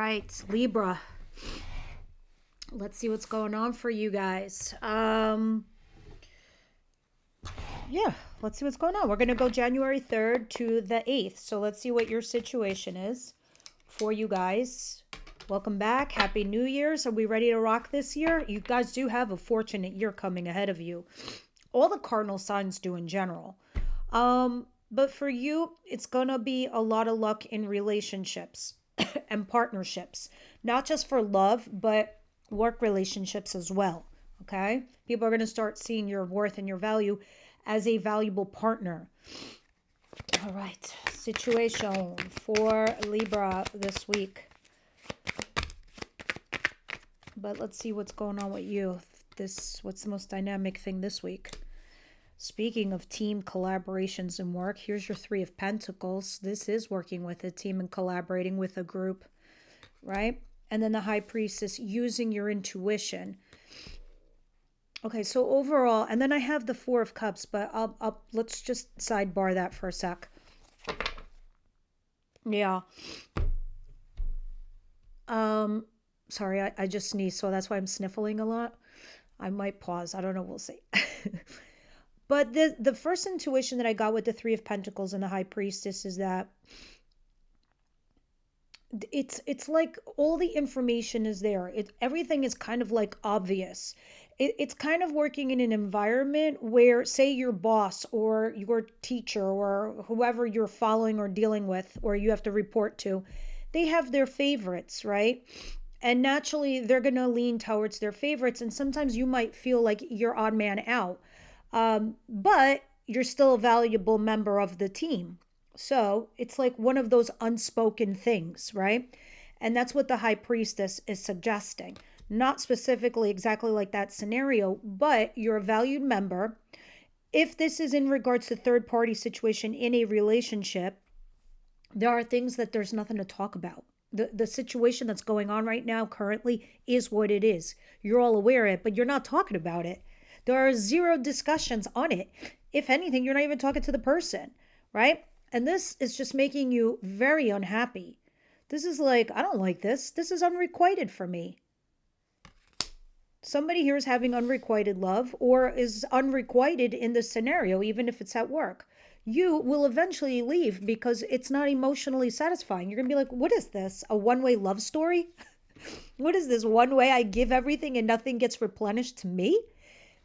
right, Libra. Let's see what's going on for you guys. Yeah, let's see what's going on. We're going to go January 3rd to the 8th. So let's see what your situation is for you guys. Welcome back. Happy New Year's. Are we ready to rock this year? You guys do have a fortunate year coming ahead of you. All the cardinal signs do in general. But for you, it's going to be a lot of luck in relationships and partnerships, not just for love, but work relationships as well. Okay. People are going to start seeing your worth and your value as a valuable partner. All right. Situation for Libra this week. But let's see what's going on with you. What's the most dynamic thing this week? Speaking of team collaborations and work, here's your Three of Pentacles. This is working with a team and collaborating with a group, right? And then the High Priestess, using your intuition. Okay, so overall, and then I have the Four of Cups, but let's just sidebar that for a sec. Yeah. Sorry, I just sneezed, so that's why I'm sniffling a lot. I might pause. I don't know. We'll see. But the first intuition that I got with the Three of Pentacles and the High Priestess is that it's like all the information is there. Everything is kind of like obvious. It's kind of working in an environment where, say, your boss or your teacher or whoever you're following or dealing with or you have to report to, they have their favorites, right? And naturally, they're going to lean towards their favorites. And sometimes you might feel like you're odd man out. But you're still a valuable member of the team. So it's like one of those unspoken things, right? And that's what the High Priestess is suggesting. Not specifically exactly like that scenario, but you're a valued member. If this is in regards to third party situation in a relationship, there are things that there's nothing to talk about. The situation that's going on right now currently is what it is. You're all aware of it, but you're not talking about it. There are zero discussions on it. If anything, you're not even talking to the person, right? And this is just making you very unhappy. This is like, I don't like this. This is unrequited for me. Somebody here is having unrequited love or is unrequited in this scenario, even if it's at work. You will eventually leave because it's not emotionally satisfying. You're going to be like, what is this? A one-way love story? What is this? One way I give everything and nothing gets replenished to me?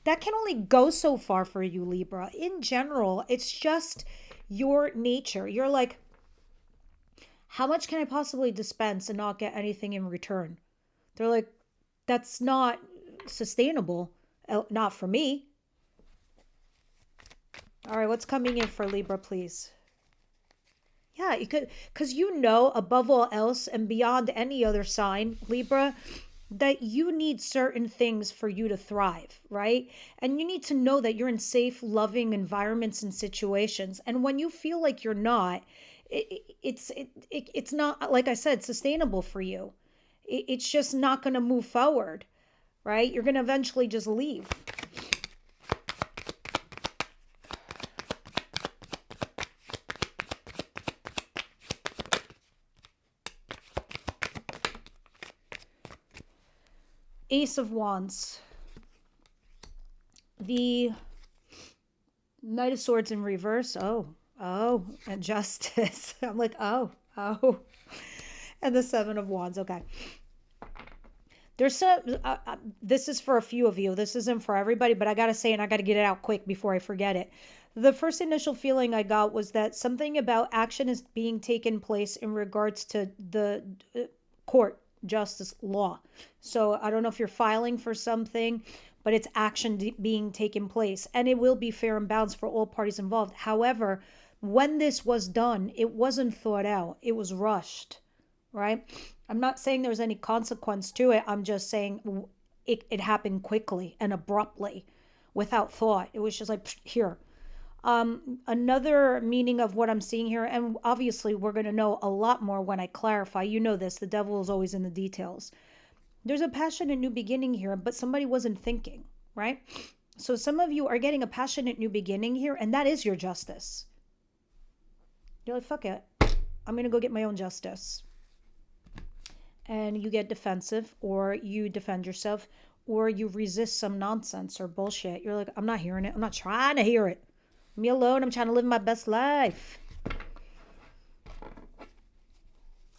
That can only go so far for you, Libra. In general, it's just your nature. You're like, how much can I possibly dispense and not get anything in return? They're like, that's not sustainable. Not for me. All right, what's coming in for Libra, please? Yeah, you could, because above all else and beyond any other sign, Libra, that you need certain things for you to thrive, right? And you need to know that you're in safe, loving environments and situations. And when you feel like you're not, it's not, like I said, sustainable for you. It's just not going to move forward, right? You're going to eventually just leave. Ace of Wands. The Knight of Swords in reverse. Oh, and Justice. I'm like, oh. And the Seven of Wands. Okay. There's some, this is for a few of you. This isn't for everybody, but I got to say, and I got to get it out quick before I forget it. The first initial feeling I got was that something about action is being taken place in regards to the court justice law. So I don't know if you're filing for something, but it's action being taken place, and it will be fair and balanced for all parties involved. However, when this was done, it wasn't thought out. It was rushed, right? I'm not saying there's any consequence to it. I'm just saying it happened quickly and abruptly without thought. It was just like, here. Another meaning of what I'm seeing here, and obviously we're going to know a lot more when I clarify. You know this, the devil is always in the details. There's a passionate new beginning here, but somebody wasn't thinking, right? So some of you are getting a passionate new beginning here, and that is your justice. You're like, fuck it. I'm going to go get my own justice. and you get defensive, or you defend yourself, or you resist some nonsense or bullshit. You're like, I'm not hearing it. I'm not trying to hear it. Leave me alone. I'm trying to live my best life.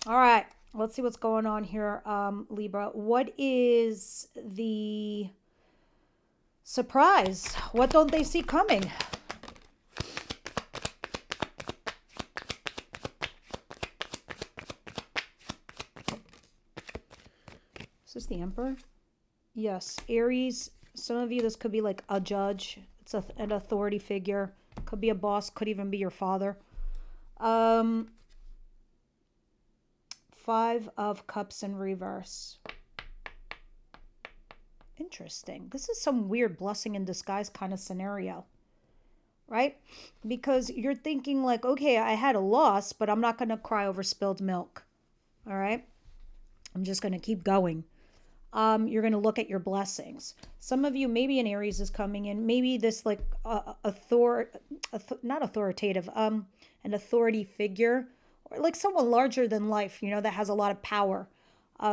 All right. Let's see what's going on here, Libra. What is the surprise? What don't they see coming? Is this the Emperor? Yes. Aries, some of you, this could be like a judge. It's an authority figure. Could be a boss. Could even be your father. Five of Cups in reverse. Interesting. This is some weird blessing in disguise kind of scenario, right? Because you're thinking like, okay, I had a loss, but I'm not going to cry over spilled milk. All right. I'm just going to keep going. You're going to look at your blessings. Some of you, maybe an Aries is coming in. Maybe this like not authoritative, an authority figure, or like someone larger than life, that has a lot of power,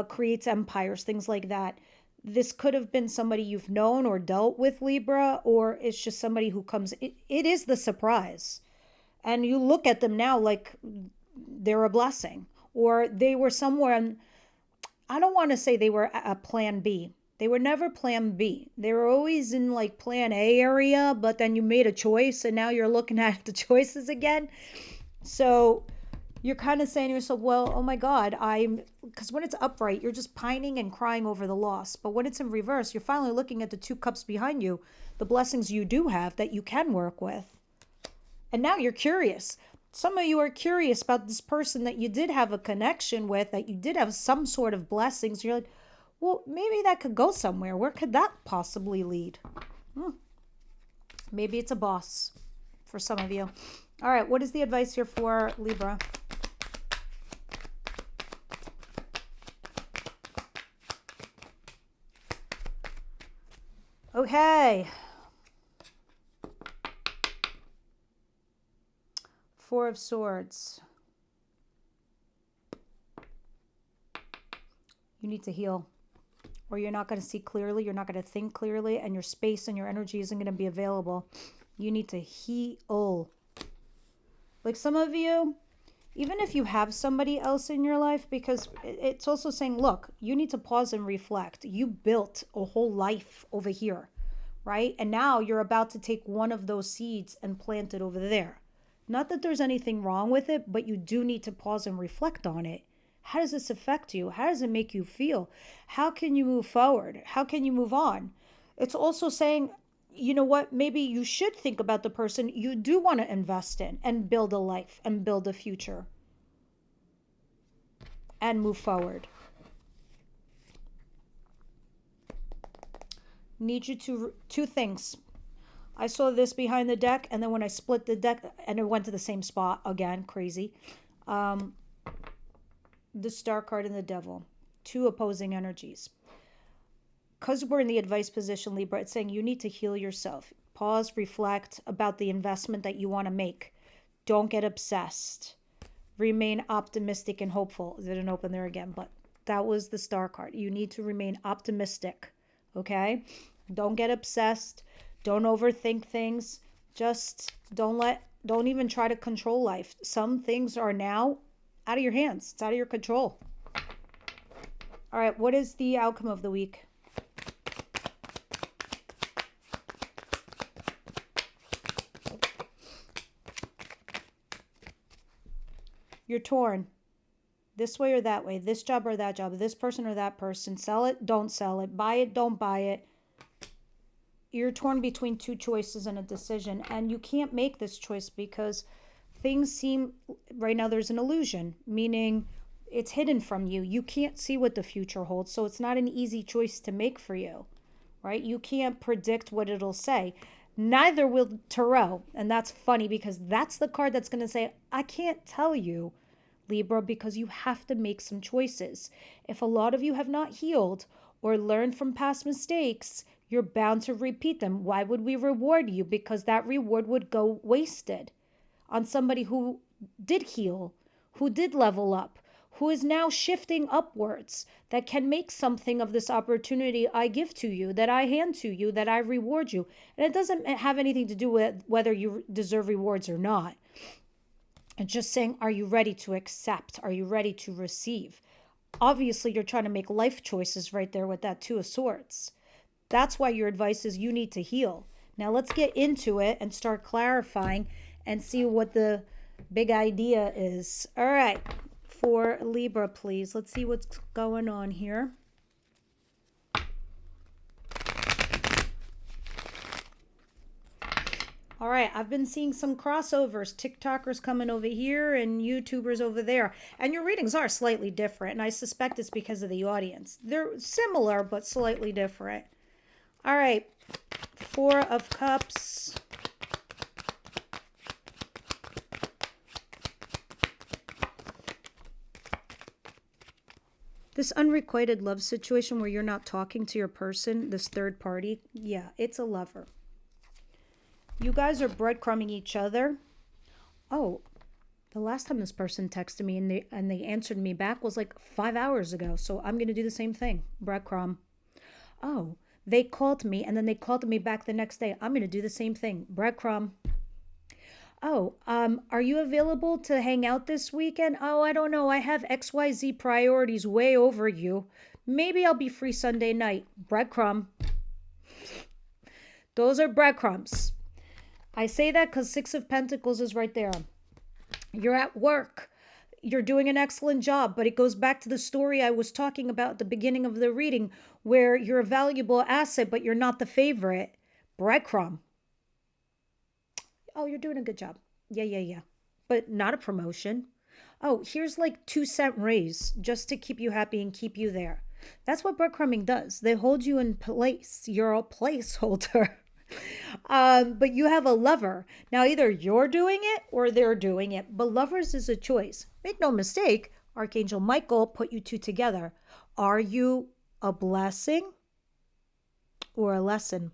creates empires, things like that. This could have been somebody you've known or dealt with, Libra, or it's just somebody who comes. It is the surprise. And you look at them now like they're a blessing, or they were somewhere. I don't want to say they were a plan B. They were never plan B. They were always in like plan A area, but then you made a choice and now you're looking at the choices again. So you're kind of saying to yourself, well, oh my God, because when it's upright, you're just pining and crying over the loss. But when it's in reverse, you're finally looking at the two cups behind you, the blessings you do have that you can work with. And now you're curious. Some of you are curious about this person that you did have a connection with, that you did have some sort of blessings. You're like, well, maybe that could go somewhere. Where could that possibly lead? Maybe it's a boss for some of you. All right, what is the advice here for Libra? Okay. Four of Swords. You need to heal, or you're not going to see clearly. You're not going to think clearly, and your space and your energy isn't going to be available. You need to heal. Like some of you, even if you have somebody else in your life, because it's also saying, look, you need to pause and reflect. You built a whole life over here, right? And now you're about to take one of those seeds and plant it over there. Not that there's anything wrong with it, but you do need to pause and reflect on it. How does this affect you? How does it make you feel? How can you move forward? How can you move on? It's also saying, you know what, maybe you should think about the person you do want to invest in and build a life and build a future and move forward. Need you to, two things. I saw this behind the deck, and then when I split the deck, and it went to the same spot again, crazy. The Star card and the Devil, two opposing energies. Because we're in the advice position, Libra, it's saying you need to heal yourself. Pause, reflect about the investment that you want to make. Don't get obsessed. Remain optimistic and hopeful. It didn't open there again, but that was the Star card. You need to remain optimistic, okay? Don't get obsessed. Don't overthink things. Just don't even try to control life. Some things are now out of your hands. It's out of your control. All right, what is the outcome of the week? You're torn. This way or that way. This job or that job. This person or that person. Sell it, don't sell it. Buy it, don't buy it. You're torn between two choices and a decision, and you can't make this choice because things seem, right now there's an illusion, meaning it's hidden from you. You can't see what the future holds, so it's not an easy choice to make for you, right? You can't predict what it'll say. Neither will Tarot, and that's funny because that's the card that's going to say, I can't tell you, Libra, because you have to make some choices. If a lot of you have not healed or learned from past mistakes, you're bound to repeat them. Why would we reward you? Because that reward would go wasted on somebody who did heal, who did level up, who is now shifting upwards, that can make something of this opportunity I give to you, that I hand to you, that I reward you. And it doesn't have anything to do with whether you deserve rewards or not. It's just saying, are you ready to accept? Are you ready to receive? Obviously, you're trying to make life choices right there with that Two of Swords. That's why your advice is you need to heal. Now let's get into it and start clarifying and see what the big idea is. All right, for Libra, please. Let's see what's going on here. All right, I've been seeing some crossovers, TikTokers coming over here and YouTubers over there. And your readings are slightly different, and I suspect it's because of the audience. They're similar, but slightly different. All right, Four of Cups. This unrequited love situation where you're not talking to your person, this third party, yeah, it's a lover. You guys are breadcrumbing each other. Oh, the last time this person texted me and they answered me back was like 5 hours ago. So I'm going to do the same thing. Breadcrumb. Oh, they called me and then they called me back the next day. I'm going to do the same thing. Breadcrumb. Oh, are you available to hang out this weekend? Oh, I don't know. I have XYZ priorities way over you. Maybe I'll be free Sunday night. Breadcrumb. Those are breadcrumbs. I say that because Six of Pentacles is right there. You're at work. You're doing an excellent job, but it goes back to the story I was talking about at the beginning of the reading where you're a valuable asset, but you're not the favorite. Breadcrumb. Oh, you're doing a good job. Yeah. But not a promotion. Oh, here's like 2-cent raise just to keep you happy and keep you there. That's what breadcrumbing does. They hold you in place. You're a placeholder. But you have a lover. Now, either you're doing it or they're doing it. But lovers is a choice. Make no mistake, Archangel Michael put you two together. Are you a blessing or a lesson?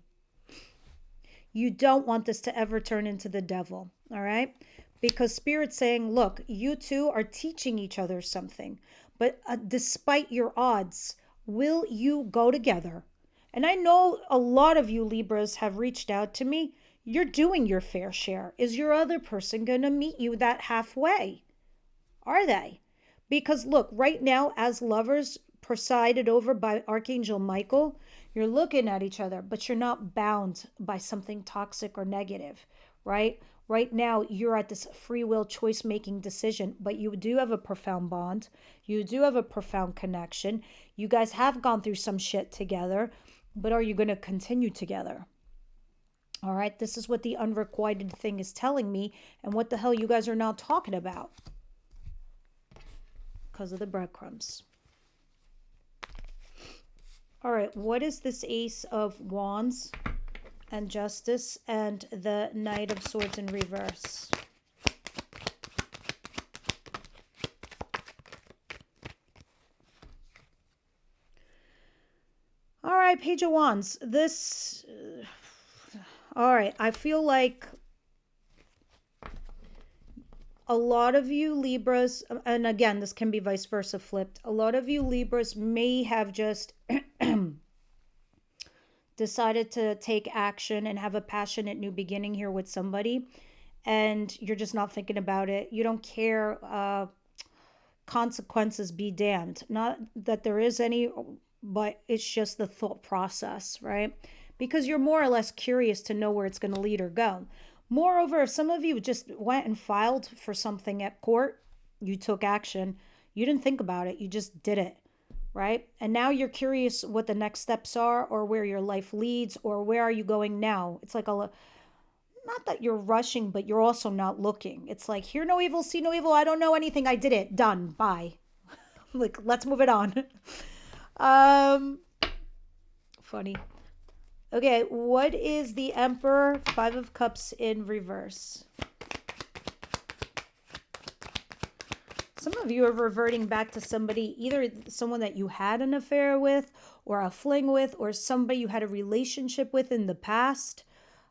You don't want this to ever turn into the devil, all right? Because Spirit's saying, look, you two are teaching each other something. But despite your odds, will you go together? And I know a lot of you Libras have reached out to me. You're doing your fair share. Is your other person going to meet you that halfway? Are they? Because look, right now, as lovers presided over by Archangel Michael, you're looking at each other, but you're not bound by something toxic or negative, right? Right now, you're at this free will choice making decision, but you do have a profound bond. You do have a profound connection. You guys have gone through some shit together. But are you going to continue together? All right, this is what the unrequited thing is telling me. And what the hell you guys are now talking about? Because of the breadcrumbs. All right, what is this Ace of Wands and Justice and the Knight of Swords in reverse? All right, Page of Wands. This, all right, I feel like a lot of you Libras, and again, this can be vice versa flipped. A lot of you Libras may have just decided to take action and have a passionate new beginning here with somebody, and you're just not thinking about it. You don't care. Consequences be damned. Not that there is any, but it's just the thought process, right? Because you're more or less curious to know where it's going to lead or go. Moreover, if some of you just went and filed for something at court, you took action, you didn't think about it, you just did it, right? And now you're curious what the next steps are or where your life leads or where are you going now. It's like not that you're rushing, but you're also not looking. It's like, hear no evil, see no evil. I don't know anything. I did it. Done. Bye. Like, let's move it on. Funny. Okay, what is the Emperor? 5 of Cups in reverse. Some of you are reverting back to somebody, either someone that you had an affair with or a fling with or somebody you had a relationship with in the past.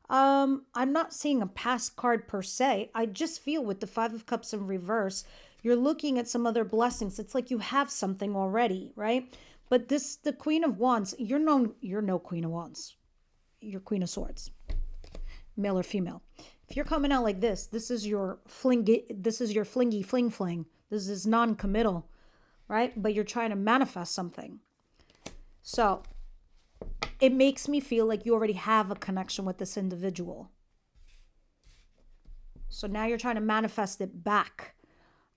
I'm not seeing a past card per se. I just feel with the 5 of Cups in reverse, You're looking at some other blessings. It's like you have something already, right? But the Queen of Wands, you're no Queen of Wands. You're Queen of Swords, male or female. If you're coming out like this is your flingy fling fling. This is non-committal, right? But you're trying to manifest something. So it makes me feel like you already have a connection with this individual. So now you're trying to manifest it back.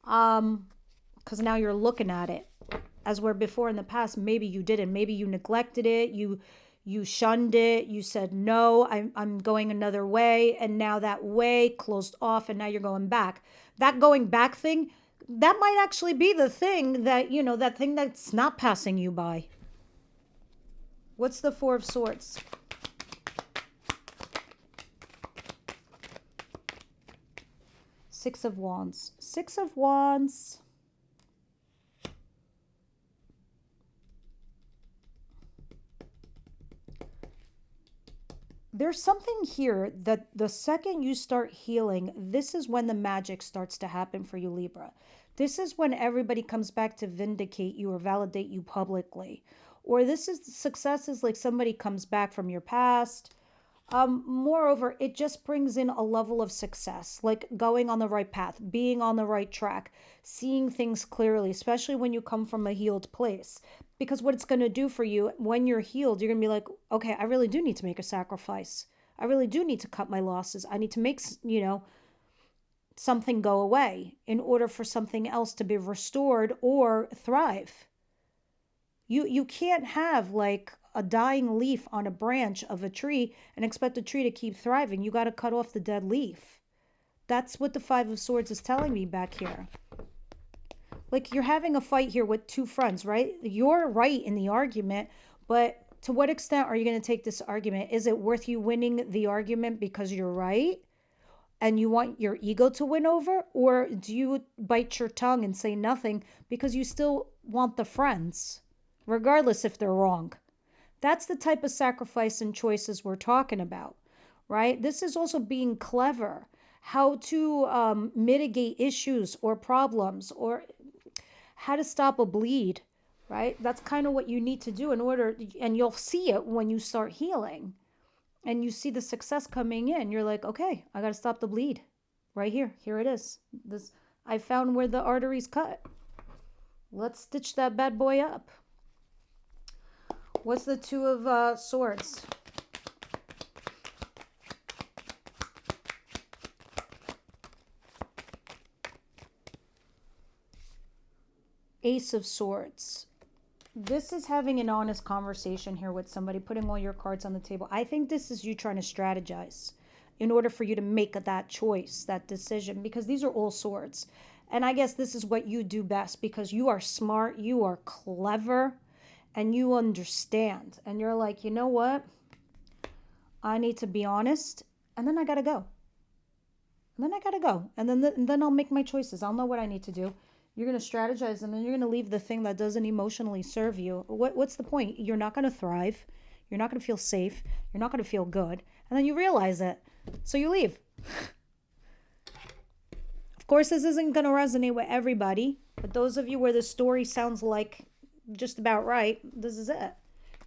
Because now you're looking at it. As where before in the past, maybe you didn't. Maybe you neglected it. You shunned it. You said, no, I'm going another way. And now that way closed off and now you're going back. That going back thing, that might actually be the thing that, that thing that's not passing you by. What's the Four of Swords? Six of Wands. Six of Wands. There's something here that the second you start healing, this is when the magic starts to happen for you, Libra. This is when everybody comes back to vindicate you or validate you publicly. Or success is like somebody comes back from your past. Moreover, it just brings in a level of success, like going on the right path, being on the right track, seeing things clearly, especially when you come from a healed place. Because what it's going to do for you when you're healed, you're going to be like, okay, I really do need to make a sacrifice. I really do need to cut my losses. I need to make, something go away in order for something else to be restored or thrive. You can't have like a dying leaf on a branch of a tree and expect the tree to keep thriving. You got to cut off the dead leaf. That's what the Five of Swords is telling me back here. Like you're having a fight here with two friends, right? You're right in the argument, but to what extent are you going to take this argument? Is it worth you winning the argument because you're right and you want your ego to win over? Or do you bite your tongue and say nothing because you still want the friends, regardless if they're wrong? That's the type of sacrifice and choices we're talking about, right? This is also being clever, how to mitigate issues or problems, or how to stop a bleed, right? That's kind of what you need to do in order, and you'll see it when you start healing and you see the success coming in. You're like, okay, I got to stop the bleed right here. Here it is. I found where the arteries cut. Let's stitch that bad boy up. What's the Two of Swords? Ace of Swords. This is having an honest conversation here with somebody, putting all your cards on the table. I think this is you trying to strategize in order for you to make that choice, that decision, because these are all swords. And I guess this is what you do best because you are smart, you are clever, and you understand. And you're like, you know what? I need to be honest, and then I got to go. And then I'll make my choices. I'll know what I need to do. You're going to strategize, and then you're going to leave the thing that doesn't emotionally serve you. What's the point? You're not going to thrive. You're not going to feel safe. You're not going to feel good. And then you realize it. So you leave. Of course, this isn't going to resonate with everybody. But those of you where the story sounds like just about right, this is it.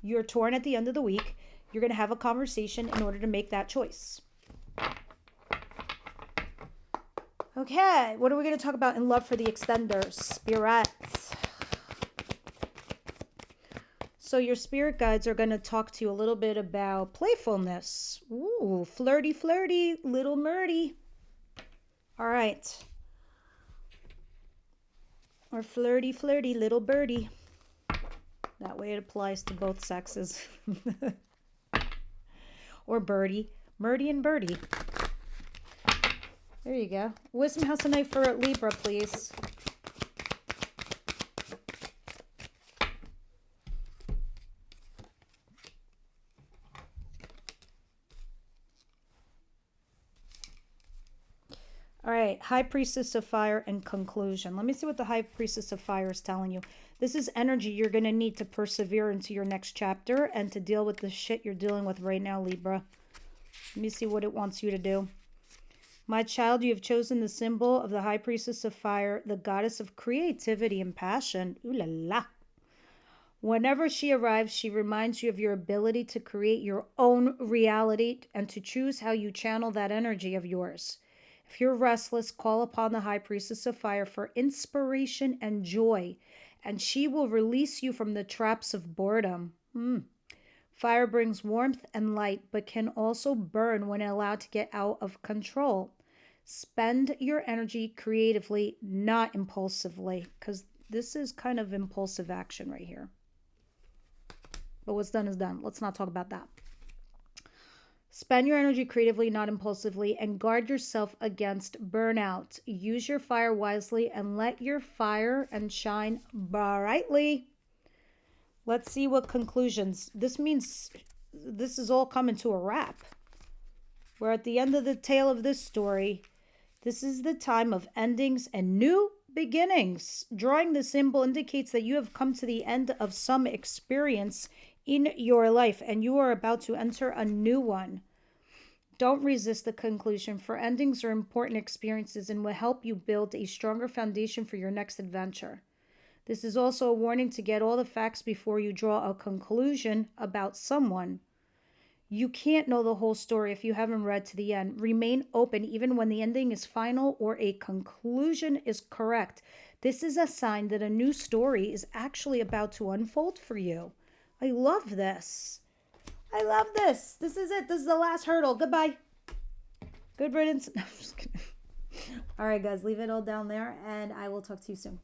You're torn at the end of the week. You're going to have a conversation in order to make that choice. Okay, what are we going to talk about in love for the extenders? Spirits. So your spirit guides are going to talk to you a little bit about playfulness. Ooh, flirty, flirty, little murdy. All right. Or flirty, flirty, little birdie. That way it applies to both sexes. Or birdie. Murdy and birdie. There you go. Wisdom House of Night for Libra, please. All right, High Priestess of Fire and conclusion. Let me see what the High Priestess of Fire is telling you. This is energy you're going to need to persevere into your next chapter and to deal with the shit you're dealing with right now, Libra. Let me see what it wants you to do. My child, you have chosen the symbol of the High Priestess of Fire, the goddess of creativity and passion. Ooh la la. Whenever she arrives, she reminds you of your ability to create your own reality and to choose how you channel that energy of yours. If you're restless, call upon the High Priestess of Fire for inspiration and joy, and she will release you from the traps of boredom. Fire brings warmth and light, but can also burn when allowed to get out of control. Spend your energy creatively, not impulsively, because this is kind of impulsive action right here. But what's done is done. Let's not talk about that. Spend your energy creatively, not impulsively, and guard yourself against burnout. Use your fire wisely and let your fire and shine brightly. Let's see what conclusions. This means this is all coming to a wrap. We're at the end of the tale of this story. This is the time of endings and new beginnings. Drawing the symbol indicates that you have come to the end of some experience in your life and you are about to enter a new one. Don't resist the conclusion, for endings are important experiences and will help you build a stronger foundation for your next adventure. This is also a warning to get all the facts before you draw a conclusion about someone. You can't know the whole story if you haven't read to the end. Remain open even when the ending is final or a conclusion is correct. This is a sign that a new story is actually about to unfold for you. I love this. I love this. This is it. This is the last hurdle. Goodbye. Good riddance. No, I'm just kidding. All right, guys, leave it all down there, and I will talk to you soon.